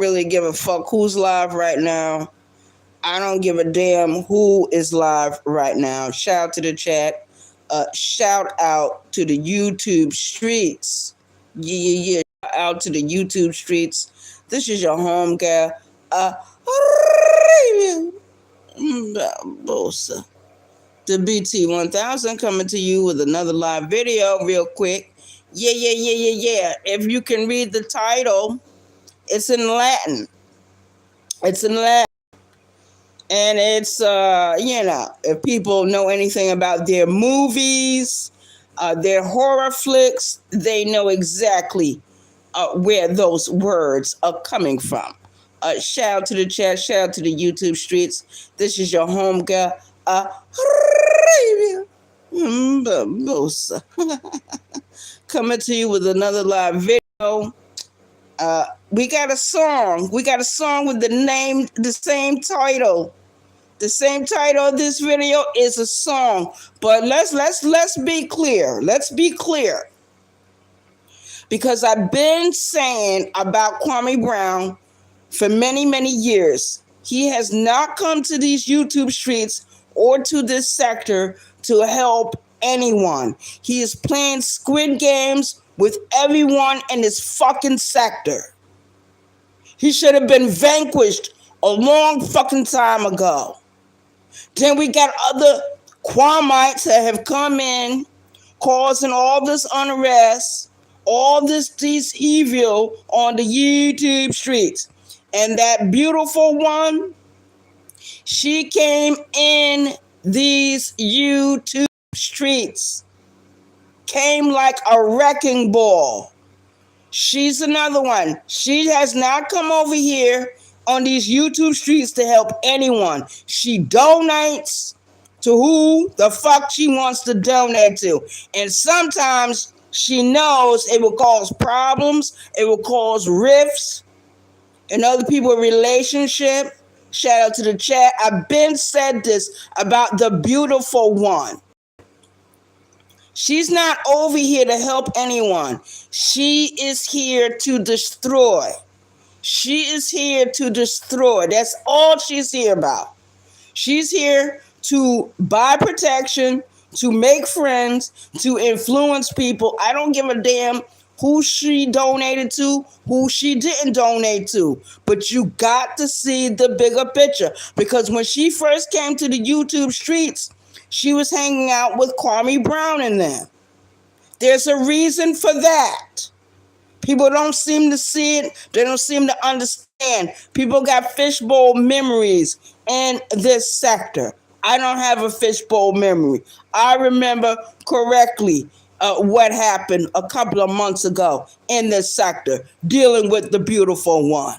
really give a fuck who's live right now. I don't give a damn who is live right now. Shout out to the chat. Shout out to the YouTube streets. Yeah. Shout out to the YouTube streets. This is your home girl. Bosa. The BT1000 coming to you with another live video real quick. Yeah. If you can read the title, it's in Latin. And it's, if people know anything about their movies, their horror flicks, they know exactly where those words are coming from. Shout out to the chat, shout out to the YouTube streets. This is your home girl. Coming to you with another live video. We got a song. We got a song with the same title. The same title of this video is a song. But let's be clear. Let's be clear. Because I've been saying about Kwame Brown for many, many years. He has not come to these YouTube streets or to this sector to help anyone. He is playing Squid Games with everyone in this fucking sector. He should have been vanquished a long fucking time ago. Then we got other Kwamites that have come in, causing all this unrest, all this evil on the YouTube streets. And that beautiful one, she came in these YouTube streets, came like a wrecking ball. She's another one. She has not come over here on these YouTube streets to help anyone. She donates to who the fuck she wants to donate to. And sometimes she knows it will cause problems. It will cause rifts in other people's relationship. Shout out to the chat. I've been said this about the beautiful one. She's not over here to help anyone. She is here to destroy. She is here to destroy. That's all she's here about. She's here to buy protection, to make friends, to influence people. I don't give a damn who she donated to, who she didn't donate to. But you got to see the bigger picture. Because when she first came to the YouTube streets, she was hanging out with Kwame Brown and them. There's a reason for that. People don't seem to see it. They don't seem to understand. People got fishbowl memories in this sector. I don't have a fishbowl memory. I remember correctly what happened a couple of months ago in this sector, dealing with the beautiful one.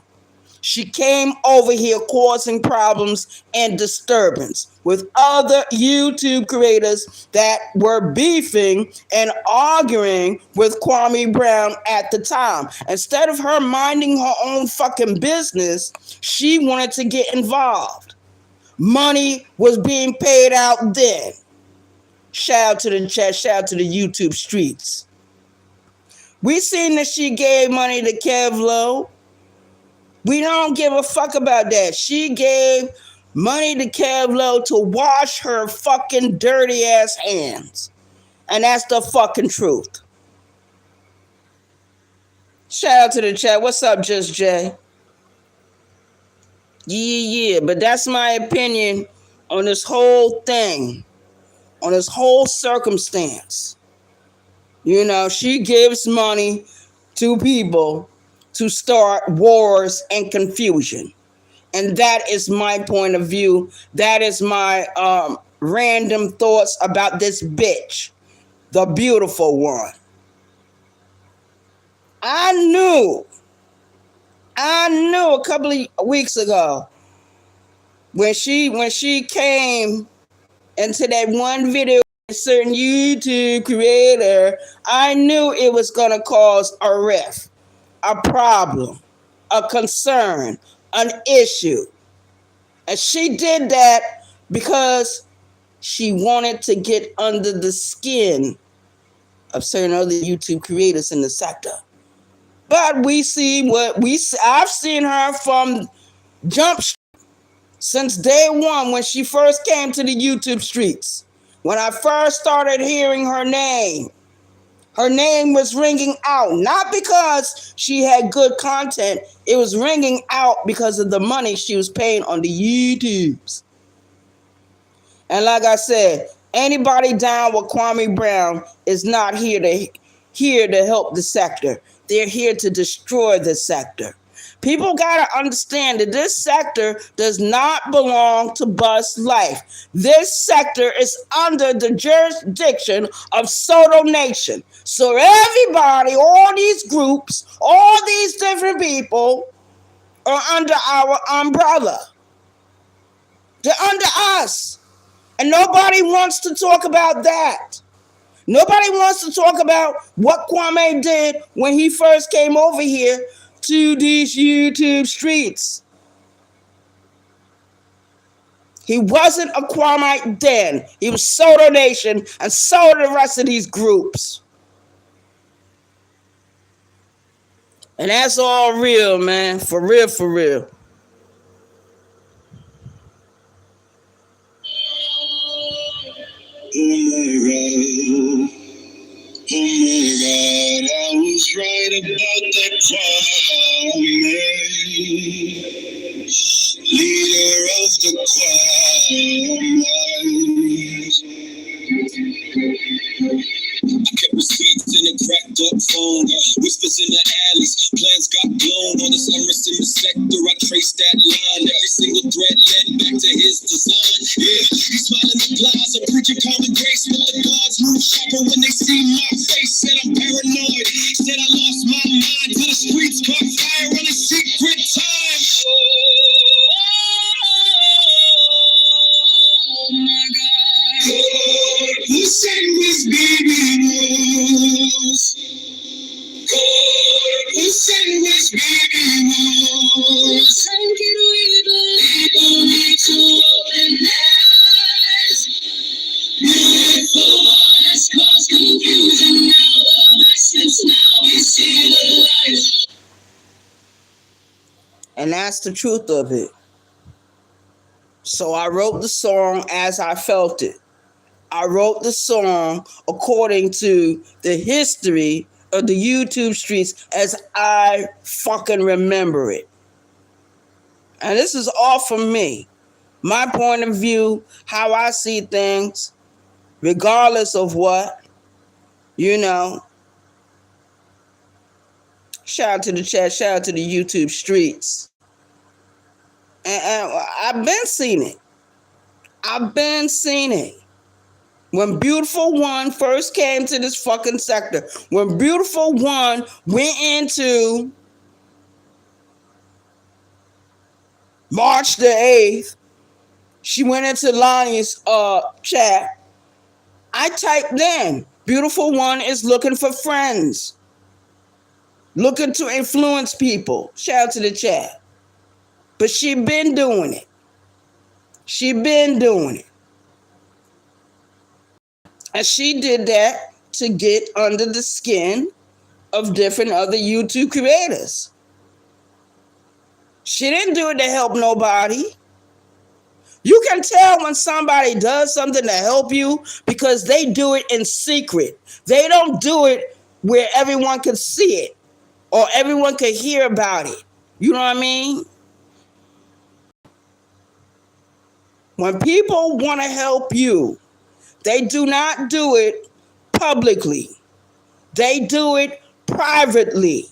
She came over here causing problems and disturbance with other YouTube creators that were beefing and arguing with Kwame Brown at the time. Instead of her minding her own fucking business, she wanted to get involved. Money was being paid out then. Shout out to the chat, shout out to the YouTube streets. We seen that she gave money to Kevlo. We don't give a fuck about that. She gave money to Kevlo to wash her fucking dirty ass hands. And that's the fucking truth. Shout out to the chat. What's up, Just Jay? Yeah. But that's my opinion on this whole thing. On this whole circumstance. You know, she gives money to people to start wars and confusion. And that is my point of view. That is my random thoughts about this bitch, the beautiful one. I knew a couple of weeks ago when she came into that one video, a certain YouTube creator, I knew it was going to cause a rift. A problem, a concern, an issue. And she did that because she wanted to get under the skin of certain other YouTube creators in the sector. But we see what we see. I've seen her from jump since day one when she first came to the YouTube streets. When I first started hearing her name was ringing out, not because she had good content. It was ringing out because of the money she was paying on the YouTubes. And like I said, anybody down with Kwame Brown is not here to help the sector. They're here to destroy the sector. People got to understand that this sector does not belong to Bus Life. This sector is under the jurisdiction of Soto Nation. So everybody, all these groups, all these different people are under our umbrella. They're under us. And nobody wants to talk about that. Nobody wants to talk about what Kwame did when he first came over here to these YouTube streets. He wasn't a Kwamite then. He was Soto Nation, and so are the rest of these groups. And that's all real, man. For real, for real. Oh my God, I was right about that Kwame, leader of the Kwame. I kept receipts in a cracked up phone, whispers in the alleys, plans got blown on this unrest in the sector. I traced that line, every single thread led back to his design. Yeah, he's smiling the plaza, preaching common grace, but the gods move sharper when they see my face. Said I'm paranoid, said I lost my mind till the streets caught fire on a secret time. Oh my God, Corpus Sanguis, bibimus. Corpus Sanguis, bibimus. How can we believe? People need to open their eyes. Beautiful waters cause confusion. Now the lessons, now we see the light. And that's the truth of it. So I wrote the song as I felt it. I wrote the song according to the history of the YouTube streets as I fucking remember it. And this is all from me. My point of view, how I see things, regardless of what, you know. Shout out to the chat, shout out to the YouTube streets. And I've been seeing it. I've been seeing it. When Beautiful One first came to this fucking sector, when Beautiful One went into March the 8th, she went into Lonnie's chat. I typed in, Beautiful One is looking for friends, looking to influence people. Shout out to the chat. But she been doing it. She been doing it. And she did that to get under the skin of different other YouTube creators. She didn't do it to help nobody. You can tell when somebody does something to help you because they do it in secret. They don't do it where everyone can see it or everyone can hear about it. You know what I mean? When people want to help you, they do not do it publicly. They do it privately.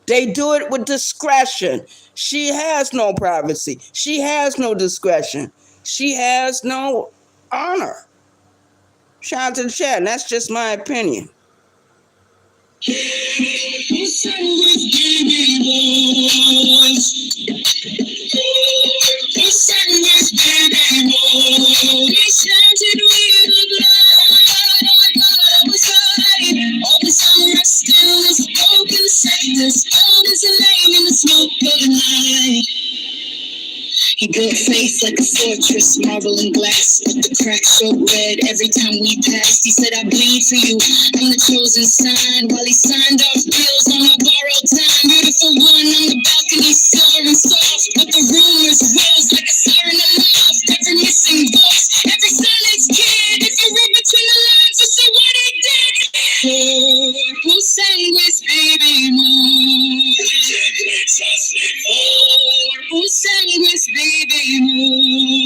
They do it with discretion. She has no privacy. She has no discretion. She has no honor. Shout out to the chat, and that's just my opinion. He built faith like a fortress, marble and glass, but the cracks showed red every time we passed. He said, I bleed for you, I'm the chosen sign, while he signed off bills on my borrowed time. Beautiful one on the balcony, silver and soft, but the rumors rose like a siren aloft. Every missing voice, every silenced kid, if you read between the lines, you see what he did. Corpus Sanguis, bibimus. Corpus Sanguis, bibimus.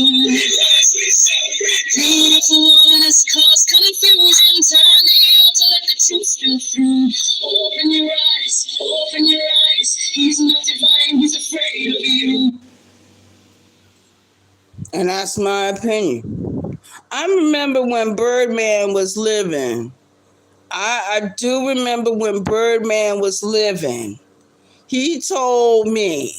Beautiful one has caused confusion. Time the altar, let the truth spill through. Open your eyes, open your eyes. He's not divine, he's afraid of you. And that's my opinion. I remember when Birdman was living. I do remember when Birdman was living. He told me,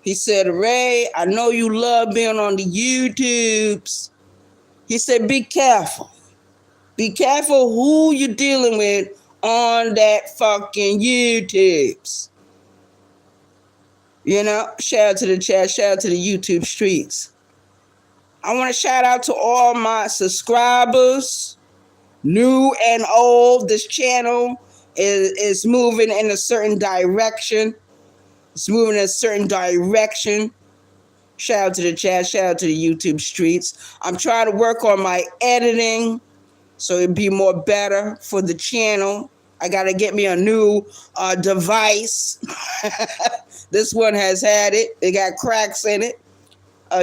he said, Ray, I know you love being on the YouTubes. He said, be careful. Be careful who you're dealing with on that fucking YouTubes. You know, shout out to the chat, shout out to the YouTube streets. I want to shout out to all my subscribers, new and old. This channel is moving in a certain direction. It's moving in a certain direction. Shout out to the chat, shout out to the YouTube streets. I'm trying to work on my editing so it'd be more better for the channel. I got to get me a new device. This one has had it. It got cracks in it.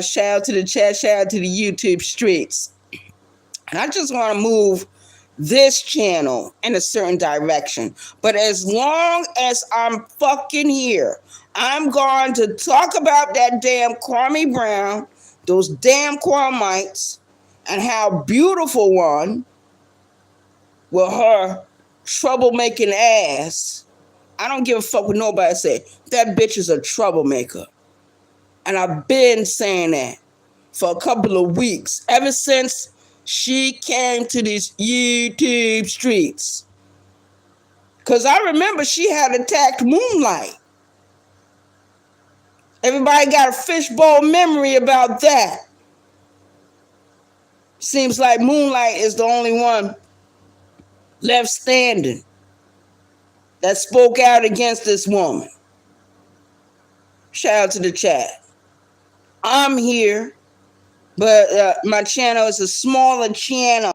Shout out to the chat, shout out to the YouTube streets. And I just want to move this channel in a certain direction. But as long as I'm fucking here, I'm going to talk about that damn Kwame Brown, those damn Kwamites, and how beautiful one with her troublemaking ass. I don't give a fuck what nobody say. That bitch is a troublemaker. And I've been saying that for a couple of weeks, ever since she came to these YouTube streets. Because I remember she had attacked Moonlight. Everybody got a fishbowl memory about that. Seems like Moonlight is the only one left standing that spoke out against this woman. Shout out to the chat. I'm here, but my channel is a smaller channel,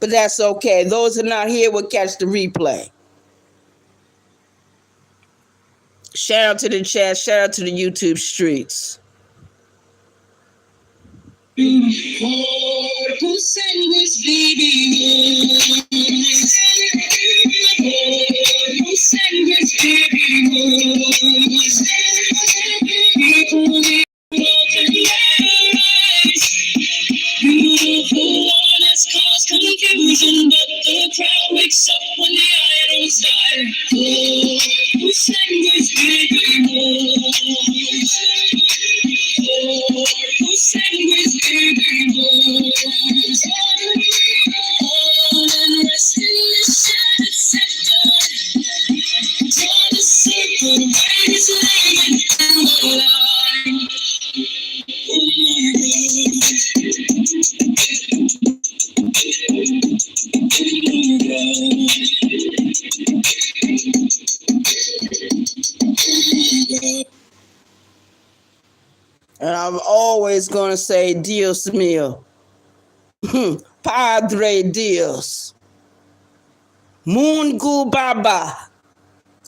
but that's okay. Those who are not here will catch the replay. Shout out to the chat, shout out to the YouTube streets. Corpus Sanguis, bibimus. Corpus Sanguis, bibimus. People need open eyes. Beautiful one has caused confusion, but the crowd wakes up when the idols die. Corpus Sanguis, bibimus. Corpus Sanguis, bibimus. All unrest in the shattered sector. Draw the circle, write his name in the line. Oh my God. And I'm always going to say, Dios mío. Padre Dios. Mungu Baba.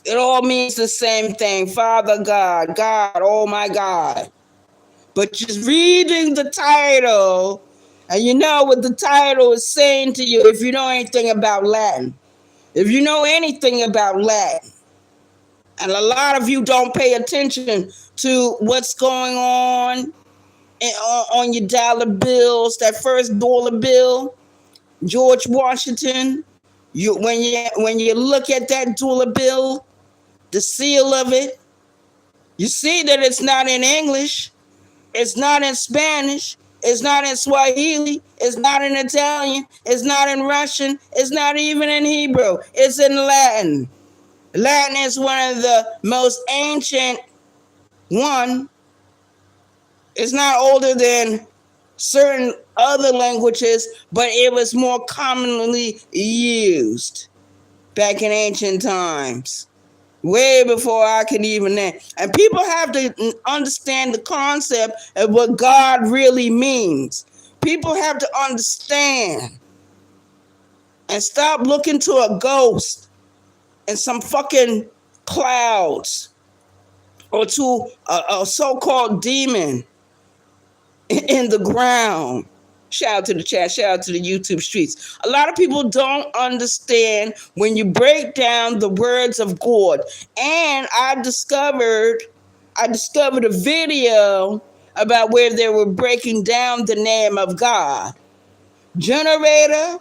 It all means the same thing. Father God, God, oh my God. But just reading the title, and you know what the title is saying to you if you know anything about Latin. If you know anything about Latin, and a lot of you don't pay attention to what's going on your dollar bills, that first dollar bill, George Washington. When you look at that dollar bill, the seal of it, you see that it's not in English, it's not in Spanish, it's not in Swahili, it's not in Italian, it's not in Russian, it's not even in Hebrew, it's in Latin. Latin is one of the most ancient It's not older than certain other languages, but it was more commonly used back in ancient times, way before I could even name. And people have to understand the concept of what God really means. People have to understand and stop looking to a ghost and some fucking clouds or to a so-called demon in the ground. Shout out to the chat, shout out to the YouTube streets. A lot of people don't understand when you break down the words of God. And I discovered a video about where they were breaking down the name of God. Generator,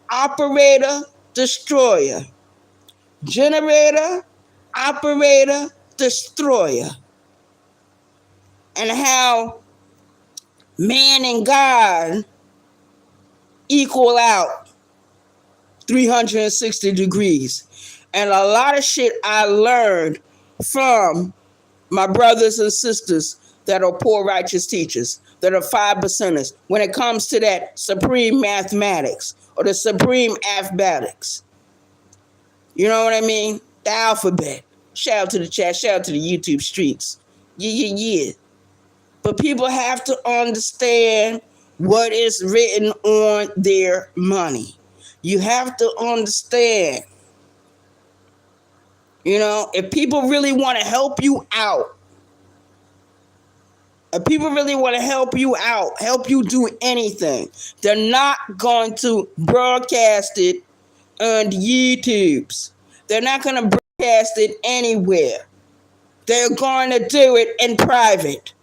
operator, destroyer. Generator, operator, destroyer. And how man and God equal out 360 degrees. And a lot of shit I learned from my brothers and sisters that are poor righteous teachers, that are 5%ers, when it comes to that supreme mathematics or the supreme mathematics. You know what I mean? The alphabet. Shout out to the chat, shout out to the YouTube streets. Yeah. But people have to understand what is written on their money. You have to understand, if people really want to help you out, help you do anything, they're not going to broadcast it on YouTubes. They're not going to broadcast it anywhere. They're going to do it in private.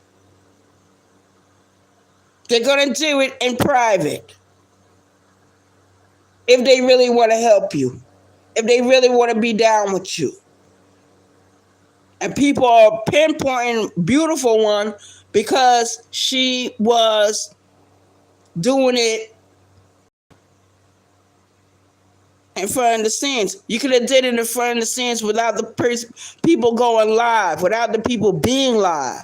They're going to do it in private. If they really want to help you. If they really want to be down with you. And people are pinpointing Beautiful One because she was doing it in front of the scenes. You could have did it in front of the scenes without the people going live, without the people being live.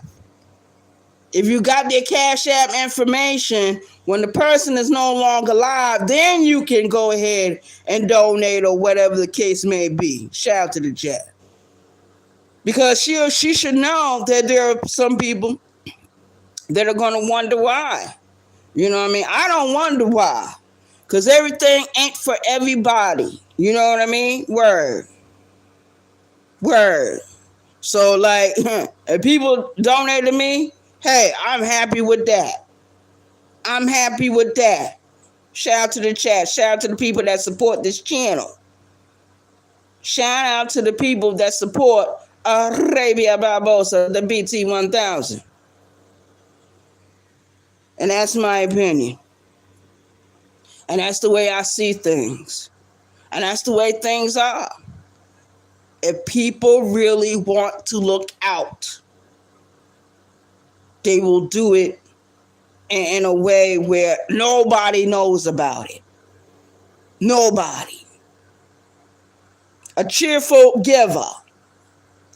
If you got their Cash App information, when the person is no longer live, then you can go ahead and donate or whatever the case may be. Shout out to the chat. Because she should know that there are some people that are going to wonder why. You know what I mean? I don't wonder why. Because everything ain't for everybody. You know what I mean? Word. So, like, if people donate to me, hey, I'm happy with that. Shout out to the chat. Shout out to the people that support this channel. Shout out to the people that support Arabia Barbosa, the BT 1000. And that's my opinion. And that's the way I see things. And that's the way things are. If people really want to look out, they will do it in a way where nobody knows about it. Nobody. A cheerful giver.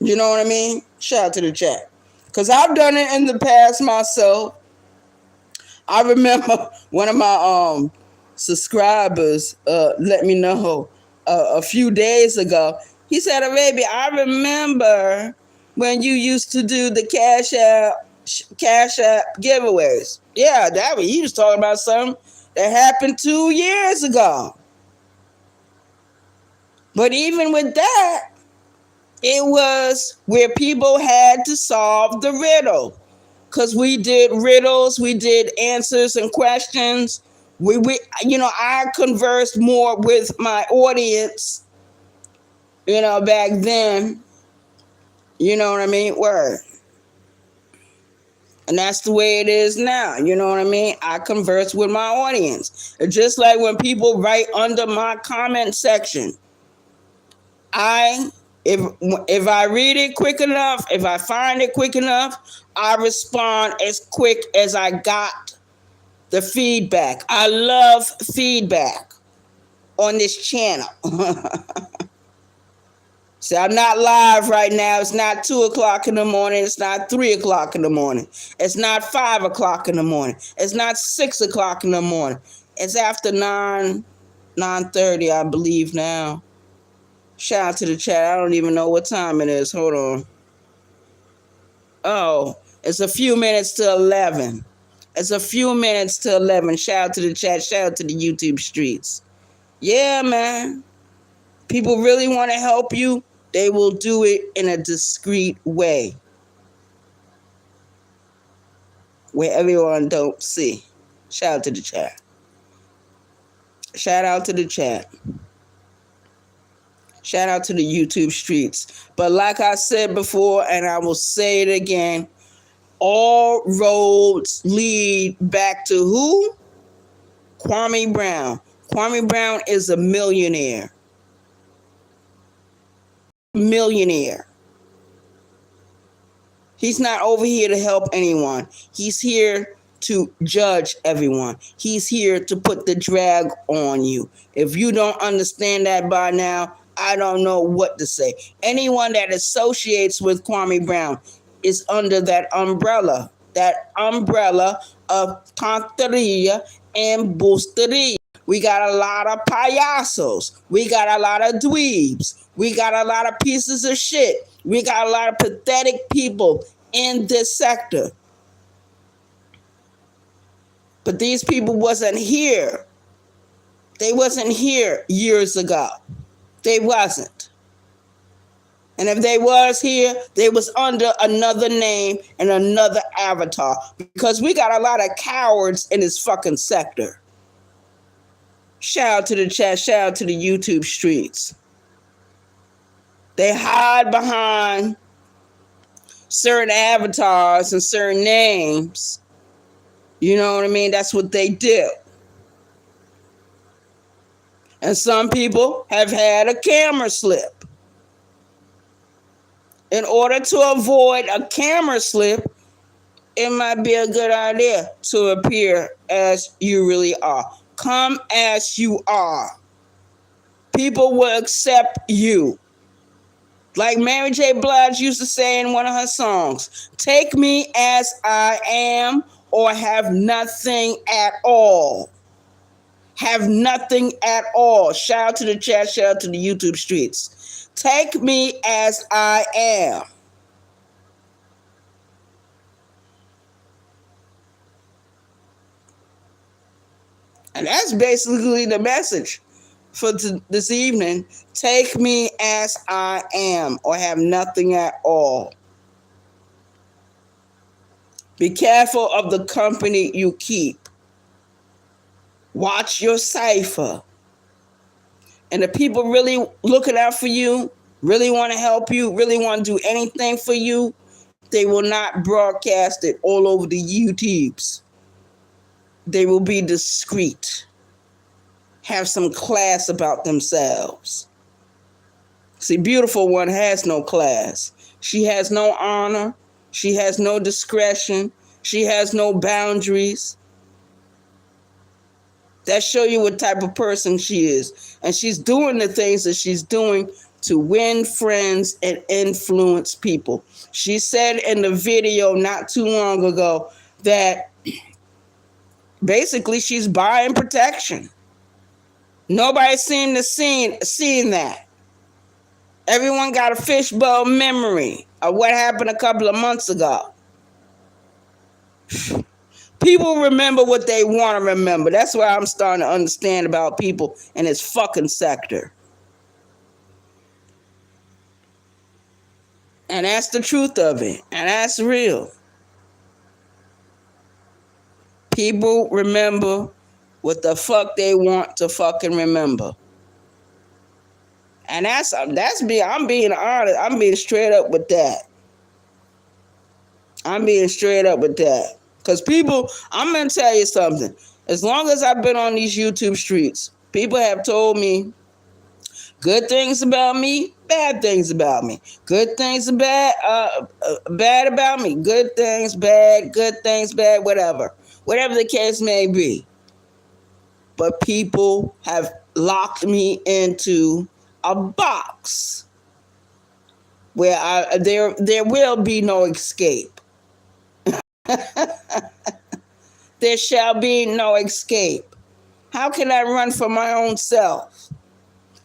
You know what I mean? Shout out to the chat. Because I've done it in the past myself. I remember one of my subscribers let me know a few days ago. He said, "Baby, I remember when you used to do the Cash App giveaways." Yeah, he was talking about something that happened 2 years ago. But even with that, it was where people had to solve the riddle. Because we did riddles, we did answers and questions. I conversed more with my audience, back then. You know what I mean? Word. And that's the way it is now. You know what I mean? I converse with my audience. It's just like when people write under my comment section. If I read it quick enough, if I find it quick enough, I respond as quick as I got the feedback. I love feedback on this channel. See, I'm not live right now. It's not 2 o'clock in the morning. It's not 3 o'clock in the morning. It's not 5 o'clock in the morning. It's not 6 o'clock in the morning. It's after 9:30, I believe now. Shout out to the chat. I don't even know what time it is. Hold on. Oh, it's a few minutes to 11. It's a few minutes to 11. Shout out to the chat. Shout out to the YouTube streets. Yeah, man. People really want to help you. They will do it in a discreet way where everyone don't see. Shout out to the chat. Shout out to the chat. Shout out to the YouTube streets. But like I said before, and I will say it again, all roads lead back to who? Kwame Brown. Kwame Brown is a millionaire. Millionaire. He's not over here to help anyone. He's here to judge everyone. He's here to put the drag on you. If you don't understand that by now, I don't know what to say. Anyone that associates with Kwame Brown is under that umbrella of Tonteria and Boosteria. We got a lot of payasos. We got a lot of dweebs. We got a lot of pieces of shit. We got a lot of pathetic people in this sector. But these people wasn't here. They wasn't here years ago. They wasn't. And if they was here, they was under another name and another avatar. Because we got a lot of cowards in this fucking sector. Shout out to the chat. Shout out to the YouTube streets. They hide behind certain avatars and certain names. You know what I mean? That's what they do. And some people have had a camera slip. In order to avoid a camera slip, it might be a good idea to appear as you really are. Come as you are. People will accept you. Like Mary J. Blige used to say in one of her songs, take me as I am or have nothing at all. Have nothing at all. Shout out to the chat, shout out to the YouTube streets. Take me as I am. And that's basically the message for this evening. Take me as I am or have nothing at all. Be careful of the company you keep. Watch your cipher. And the people really looking out for you, really want to help you, really want to do anything for you, they will not broadcast it all over the YouTubes. They will be discreet. Have some class about themselves. See, beautiful one has no class. She has no honor. She has no discretion. She has no boundaries. That show you what type of person she is. And she's doing the things that she's doing to win friends and influence people. She said in the video not too long ago that basically she's buying protection. Nobody seemed to seeing that. Everyone got a fishbowl memory of what happened a couple of months ago. People remember what they want to remember. That's what I'm starting to understand about people in this fucking sector. And that's the truth of it. And that's real. People remember what the fuck they want to fucking remember. And that's me. I'm being honest. I'm being straight up with that. Because people, I'm going to tell you something. As long as I've been on these YouTube streets, people have told me good things about me, bad things about me. Good things and bad about me. Good things, bad, whatever. Whatever the case may be. But people have locked me into a box. where there will be no escape. There shall be no escape. How can I run from my own self?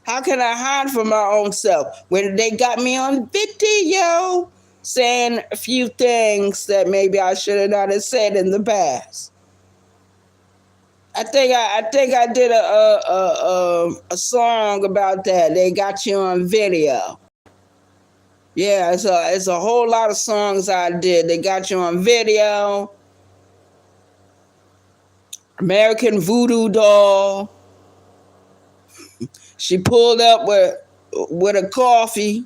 How can I hide from my own self when they got me on video saying a few things that maybe I should have not have said in the past? I think I did a song about that. They got you on video. Yeah, it's a whole lot of songs I did. They got you on video. American Voodoo Doll. She pulled up with a coffee.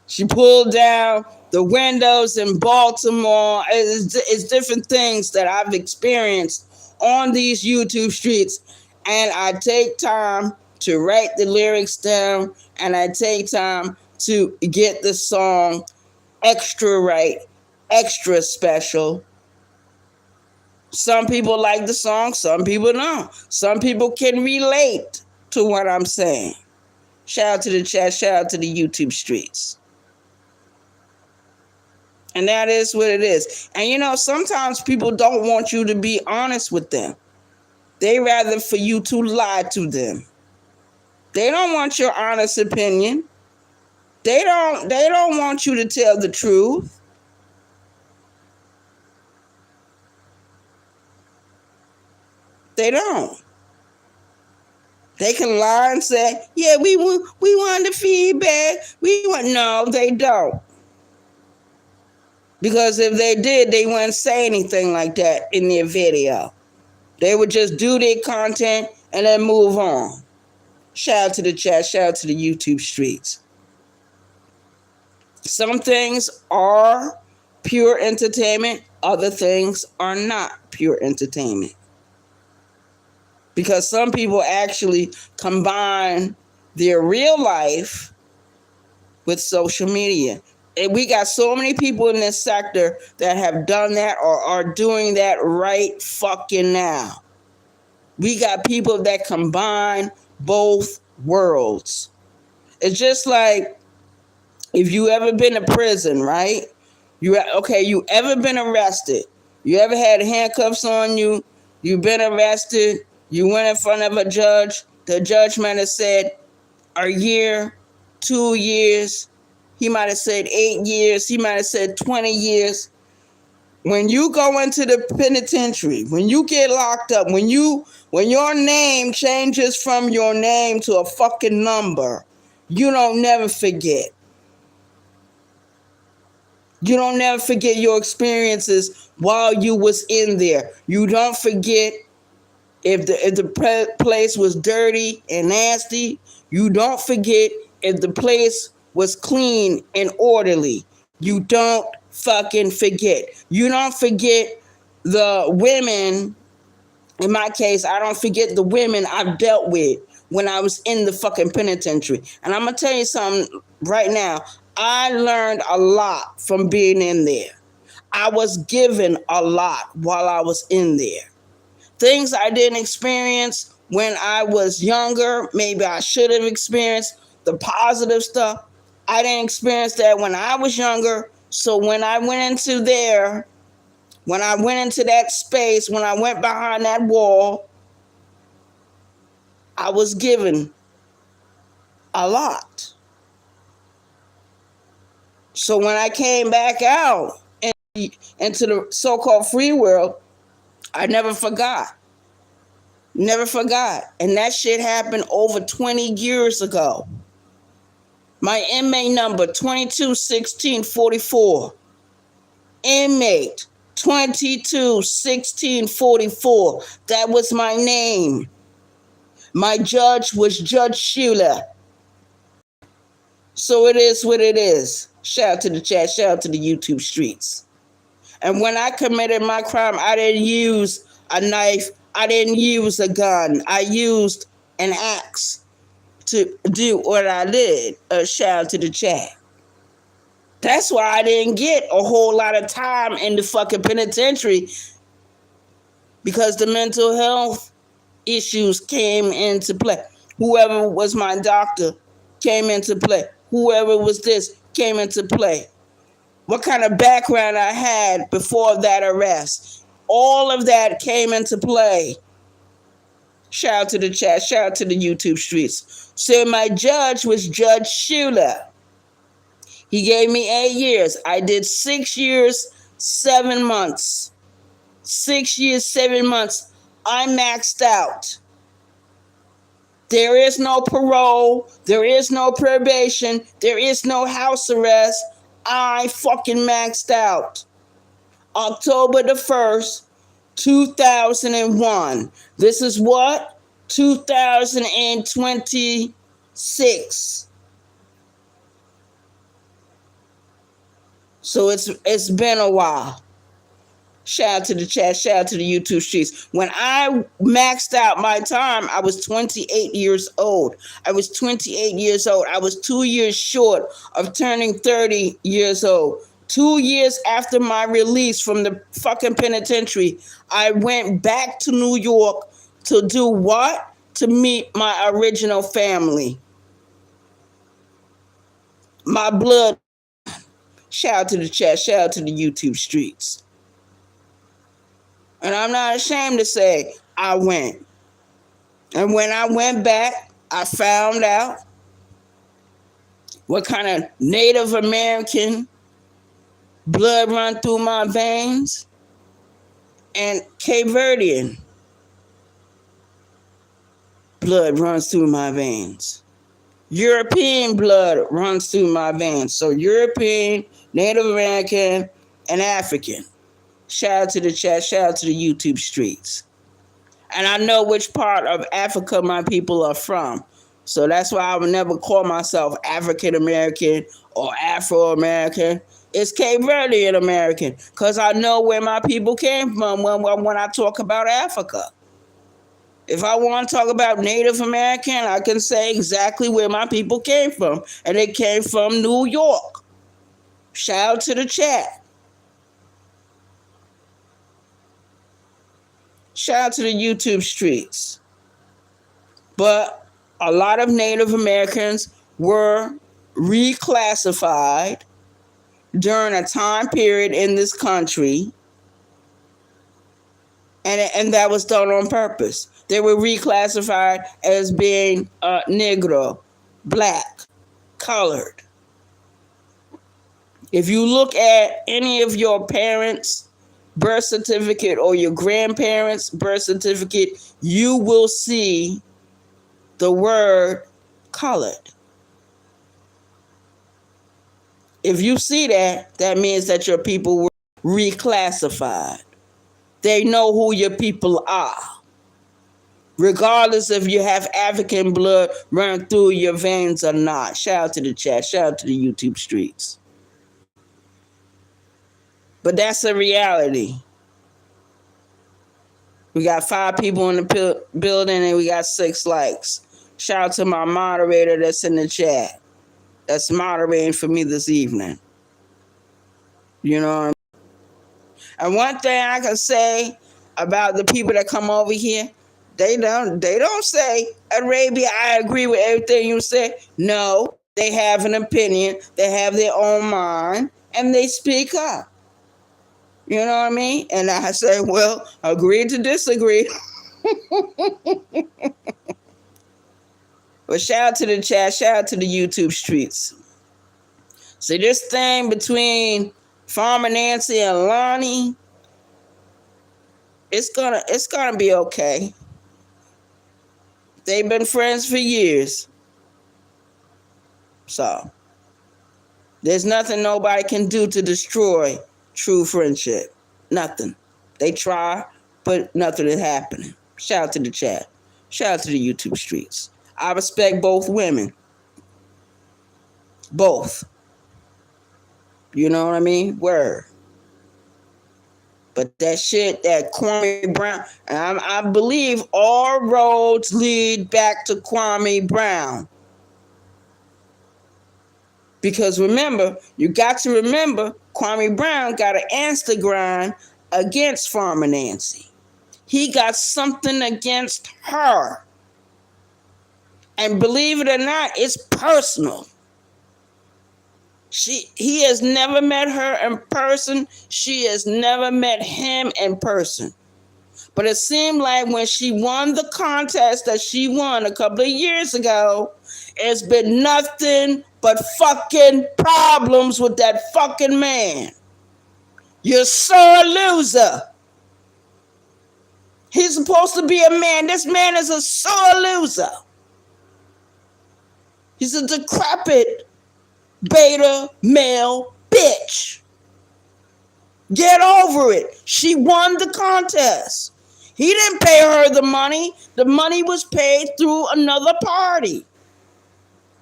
She pulled down the windows in Baltimore. It's different things that I've experienced on these YouTube streets. And I take time to write the lyrics down, and I take time to get the song extra right, extra special. Some people like the song, some people don't. Some people can relate to what I'm saying. Shout out to the chat, shout out to the YouTube streets. And that is what it is. And you know, sometimes people don't want you to be honest with them. They rather for you to lie to them. They don't want your honest opinion. They don't want you to tell the truth. They don't. They can lie and say, yeah, we want the feedback. No, they don't. Because if they did, they wouldn't say anything like that in their video. They would just do their content and then move on. Shout out to the chat, shout out to the YouTube streets. Some things are pure entertainment, other things are not pure entertainment. Because some people actually combine their real life with social media. And we got so many people in this sector that have done that or are doing that right fucking now. We got people that combine both worlds. It's just like if you ever been to prison, right? You ever been arrested? You ever had handcuffs on you? You been arrested? You went in front of a judge. The judge might have said a year, 2 years. He might have said 8 years. He might have said 20 years. When you go into the penitentiary, when you get locked up, when your name changes from your name to a fucking number, you don't never forget. You don't never forget your experiences while you was in there. You don't forget if the place was dirty and nasty. You don't forget if the place was clean and orderly. You don't fucking forget. You don't forget the women. In my case, I don't forget the women I've dealt with when I was in the fucking penitentiary. And I'm going to tell you something right now. I learned a lot from being in there. I was given a lot while I was in there. Things I didn't experience when I was younger, maybe I should have experienced the positive stuff. I didn't experience that when I was younger. So when I went into there, when I went into that space, when I went behind that wall, I was given a lot. So when I came back out into the so-called free world, I never forgot. Never forgot. And that shit happened over 20 years ago. My inmate number, 221644. Inmate, 221644. That was my name. My judge was Judge Schuler. So it is what it is. Shout out to the chat. Shout out to the YouTube streets. And when I committed my crime, I didn't use a knife. I didn't use a gun. I used an axe to do what I did. Shout out to the chat. That's why I didn't get a whole lot of time in the fucking penitentiary, because the mental health issues came into play. Whoever was my doctor came into play. whoever was this came into play. What kind of background I had before that arrest. All of that came into play. Shout out to the chat. Shout out to the YouTube streets. So my judge was Judge Schuler. He gave me 8 years. I did 6 years, 7 months. 6 years, 7 months. I maxed out. There is no parole. There is no probation. There is no house arrest. I fucking maxed out. October the 1st, 2001. This is what? 2026. So it's been a while. Shout out to the chat, shout out to the YouTube streets. When I maxed out my time, I was 28 years old. I was 28 years old. I was 2 years short of turning 30 years old. 2 years after my release from the fucking penitentiary, I went back to New York to do what? To meet my original family. My blood. Shout out to the chat, shout out to the YouTube streets. And I'm not ashamed to say I went. And when I went back, I found out what kind of Native American blood run through my veins and Cape Verdean blood runs through my veins. European blood runs through my veins. So European, Native American, and African. Shout out to the chat, shout out to the YouTube streets. And I know which part of Africa my people are from. So that's why I would never call myself African American or Afro American. It's Cape Verdean American, because I know where my people came from when I talk about Africa. If I want to talk about Native American, I can say exactly where my people came from. And they came from New York. Shout out to the chat. Shout out to the YouTube streets. But a lot of Native Americans were reclassified during a time period in this country, and that was done on purpose. They were reclassified as being Negro, black, colored. If you look at any of your parents' birth certificate or your grandparents' birth certificate, you will see the word colored. If you see that, that means that your people were reclassified. They know who your people are. Regardless if you have African blood running through your veins or not. Shout out to the chat. Shout out to the YouTube streets. But that's a reality. We got 5 people in the building and we got 6 likes. Shout out to my moderator that's in the chat. That's moderating for me this evening. You know what I mean? And one thing I can say about the people that come over here, they don't say, Arabia, I agree with everything you say. No, they have an opinion, they have their own mind, and they speak up. You know what I mean? And I say, well, agree to disagree. But shout out to the chat, shout out to the YouTube streets. See, this thing between Farmer Nancy and Lonnie, it's gonna be okay. They've been friends for years. So there's nothing nobody can do to destroy true friendship. Nothing. They try, but nothing is happening. Shout out to the chat. Shout out to the YouTube streets. I respect both women. Both. You know what I mean? Word. But that shit, that Kwame Brown, and I believe all roads lead back to Kwame Brown. Because remember, you got to remember, Kwame Brown got an Instagram against Farmer Nancy. He got something against her. And believe it or not, it's personal. He has never met her in person. She has never met him in person. But it seemed like when she won the contest that she won a couple of years ago, it's been nothing but fucking problems with that fucking man. You're so a loser. He's supposed to be a man. This man is a sore loser. He's a decrepit beta male bitch. Get over it. She won the contest. He didn't pay her the money. The money was paid through another party.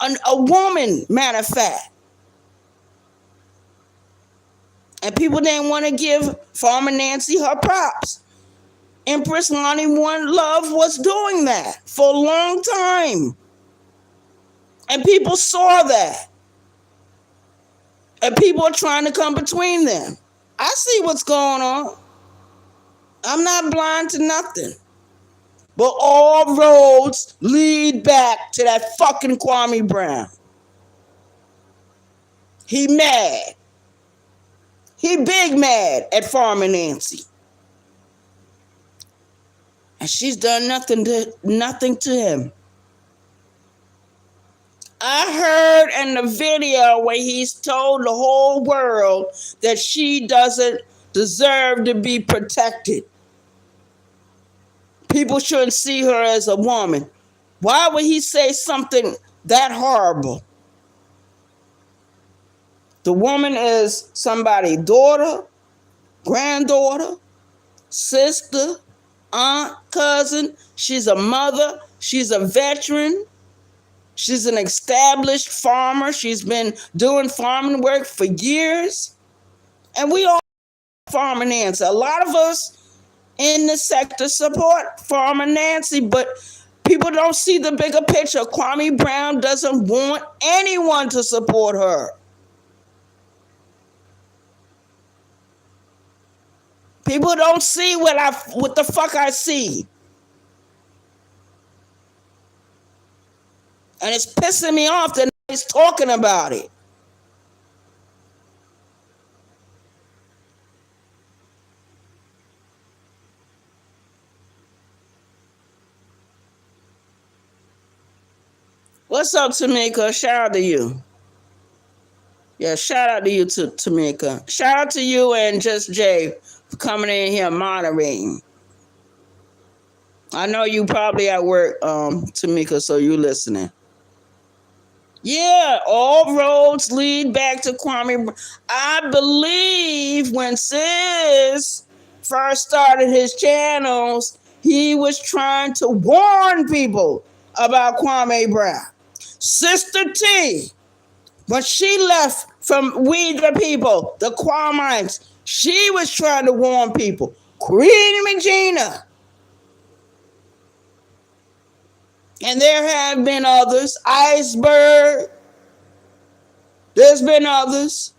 A woman, matter of fact. And people didn't want to give Farmer Nancy her props. Empress Lonnie One Love was doing that for a long time. And people saw that. And people are trying to come between them. I see what's going on. I'm not blind to nothing. But all roads lead back to that fucking Kwame Brown. He mad. He big mad at Farmer Nancy. And she's done nothing to him. I heard in the video where he's told the whole world that she doesn't deserve to be protected. People shouldn't see her as a woman. Why would he say something that horrible? The woman is somebody's daughter, granddaughter, sister, aunt, cousin. She's a mother. She's a veteran. She's an established farmer. She's been doing farming work for years. And we all Farmer Nancy. A lot of us in the sector support Farmer Nancy, but people don't see the bigger picture. Kwame Brown doesn't want anyone to support her. People don't see what the fuck I see. And it's pissing me off that he's talking about it. What's up, Tamika? Shout out to you. Yeah, shout out to you, Tamika. Shout out to you and Just Jay for coming in here moderating. I know you probably at work, Tamika, so you listening. Yeah, all roads lead back to Kwame. I believe when Sis first started his channels, he was trying to warn people about Kwame Brown. Sister T, when she left from We the People, the Kwamites, she was trying to warn people. Queen Regina. And there have been others. Iceberg. There's been others.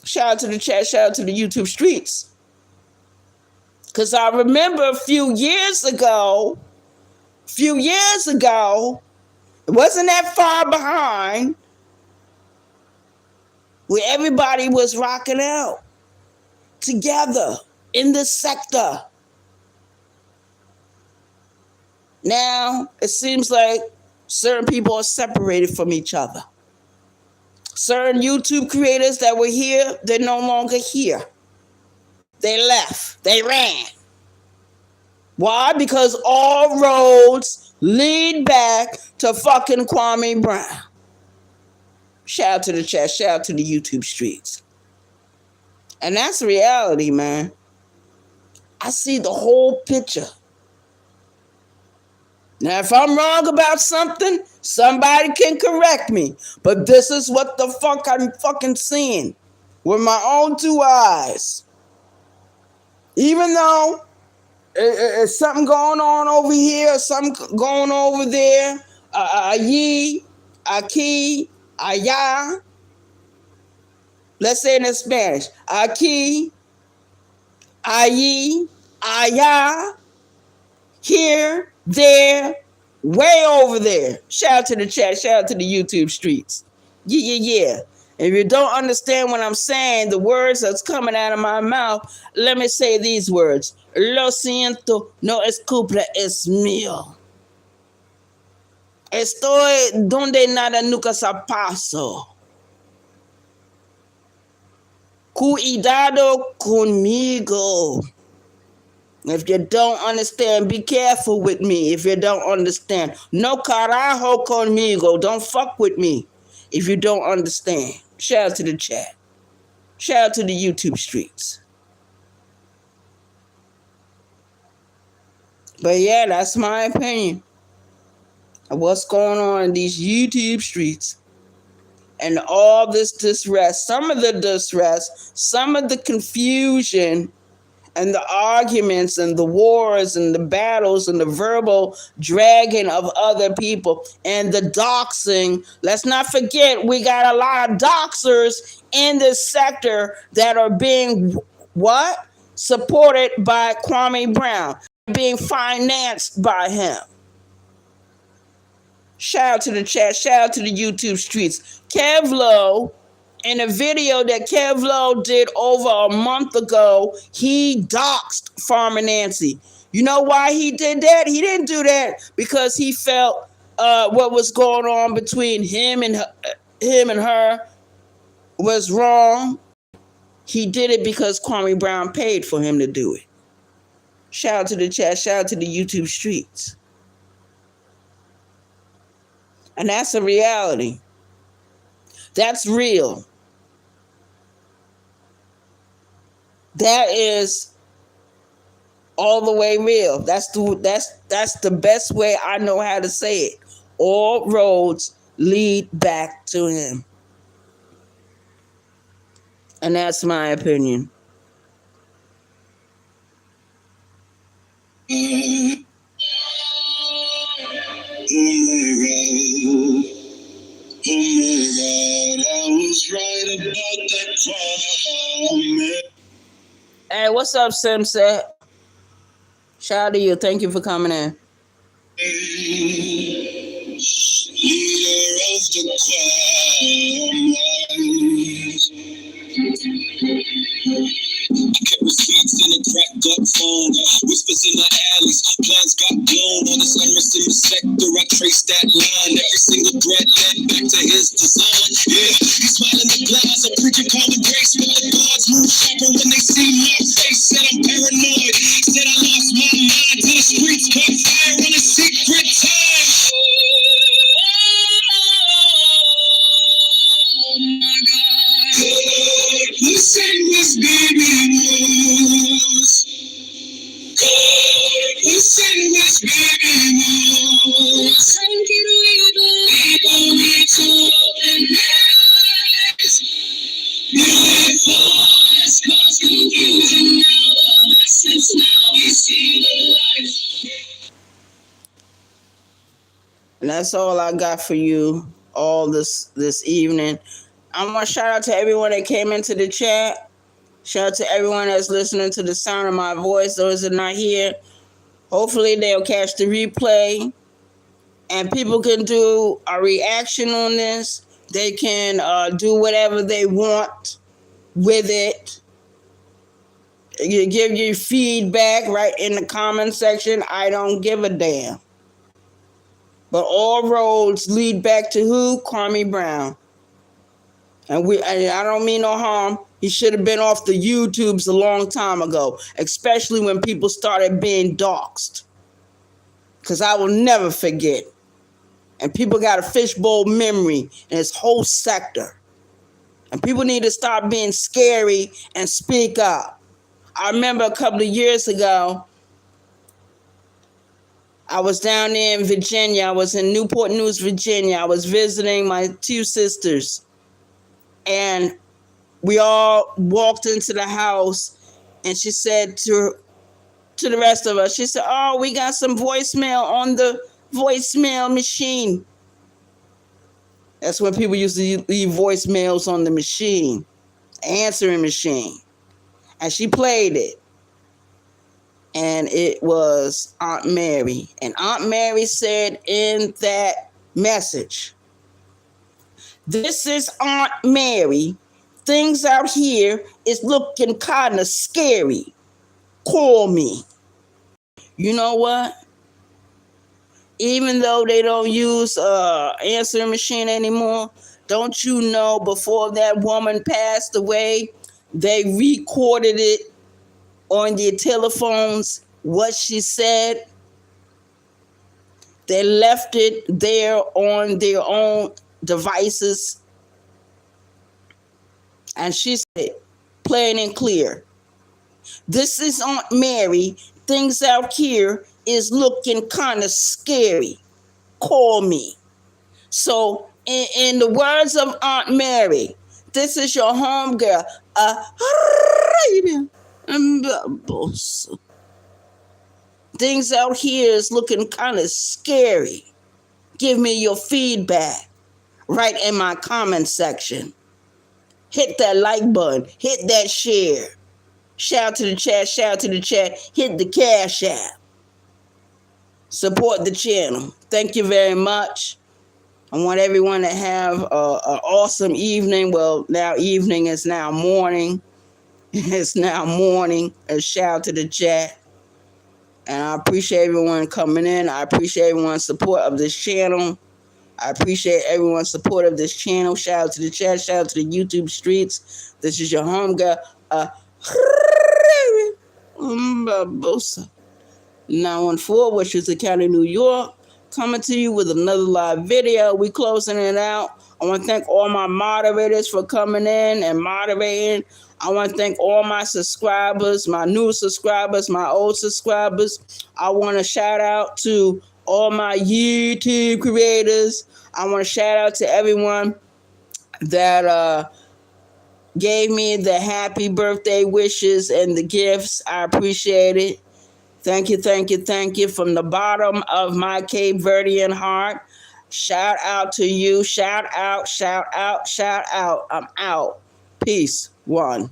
Shout out to the chat. Shout out to the YouTube streets. Because I remember a few years ago, it wasn't that far behind, where everybody was rocking out together in this sector. Now, it seems like certain people are separated from each other. Certain YouTube creators that were here, they're no longer here. They left. They ran. Why? Because all roads lead back to fucking Kwame Brown. Shout out to the chat. Shout out to the YouTube streets. And that's reality, man. I see the whole picture. Now, if I'm wrong about something, somebody can correct me. But this is what the fuck I'm fucking seeing with my own two eyes. Even though it's something going on over here, something going over there, Ayi, Aki, Aya. Let's say it in Spanish. Aquí, allí, allá, here, there, way over there. Shout out to the chat. Shout out to the YouTube streets. Yeah. If you don't understand what I'm saying, the words that's coming out of my mouth, let me say these words. Lo siento, no es culpa, es mío. Estoy donde nada nunca se pasó. Cuidado conmigo. If you don't understand, be careful with me. If you don't understand, no carajo conmigo. Don't fuck with me if you don't understand. Shout out to the chat. Shout out to the YouTube streets. But yeah, that's my opinion of what's going on in these YouTube streets. And all this distress, some of the distress, some of the confusion, and the arguments and the wars and the battles and the verbal dragging of other people and the doxing. Let's not forget, we got a lot of doxers in this sector that are being what? Supported by Kwame Brown, being financed by him. Shout out to the chat, shout out to the YouTube streets. Kevlo, in a video that Kevlo did over a month ago, he doxed Farmer Nancy. You know why he did that? He didn't do that because he felt what was going on between him and her was wrong. He did it because Kwame Brown paid for him to do it. Shout out to the chat, shout out to the YouTube streets. And that's a reality. That's real. That is all the way real. That's the best way I know how to say it. All roads lead back to him. And that's my opinion. I was right about that. Hey, what's up, Simset? Shout out to you. Thank you for coming in. Leader of the I kept receipts in a cracked up phone, whispers in the alleys, plans got blown on this unresting sector. I traced that line, every single thread led back to his design. Yeah, he's smiling the glass, I'm preaching common grace, but the gods move sharper when they see my face. Said I'm paranoid, said I lost my mind till the streets caught fire on a secret time. Oh my God, listen this bibimus. Corpus Sanguis, bibimus. Thank you, people need to open their eyes. Your voice cause confusion now, the lessons now we see the light. And that's all I got for you all this evening. I want to shout out to everyone that came into the chat. Shout out to everyone that's listening to the sound of my voice. Those that are not here, hopefully they'll catch the replay. And people can do a reaction on this. They can do whatever they want with it. You give your feedback right in the comment section. I don't give a damn. But all roads lead back to who? Kwame Brown. And I don't mean no harm. He should have been off the YouTubes a long time ago, especially when people started being doxxed. Because I will never forget. And people got a fishbowl memory in this whole sector. And people need to stop being scary and speak up. I remember a couple of years ago, I was down there in Virginia. I was in Newport News, Virginia. I was visiting my two sisters. And we all walked into the house, and she said to the rest of us, she said, "Oh, we got some voicemail on the voicemail machine." That's when people used to leave voicemails on the machine, answering machine. And she played it. And it was Aunt Mary. And Aunt Mary said in that message, This is Aunt Mary. Things out here is looking kind of scary. Call me. You know what? Even though they don't use answering machine anymore, don't you know before that woman passed away, they recorded it on their telephones, what she said. They left it there on their own devices. And she said, plain and clear, this is Aunt Mary. Things out here is looking kind of scary. Call me. So, in the words of Aunt Mary, this is your home girl. Things out here is looking kind of scary. Give me your feedback right in my comment section. Hit that like button. Hit that share. Shout to the chat. Shout to the chat. Hit the Cash App. Support the channel. Thank you very much. I want everyone to have an awesome evening. Well, now evening is now morning. It's now morning. A shout to the chat. And I appreciate everyone coming in. I appreciate everyone's support of this channel. I appreciate everyone's support of this channel. Shout out to the chat. Shout out to the YouTube streets. This is your home girl. 914, Westchester County, New York. Coming to you with another live video. We closing it out. I want to thank all my moderators for coming in and moderating. I want to thank all my subscribers, my new subscribers, my old subscribers. I want to shout out to all my YouTube creators. I want to shout out to everyone that gave me the happy birthday wishes and the gifts. I appreciate it. Thank you, thank you, thank you from the bottom of my Cape Verdean heart. Shout out to you. Shout out, shout out, shout out. I'm out. Peace. One.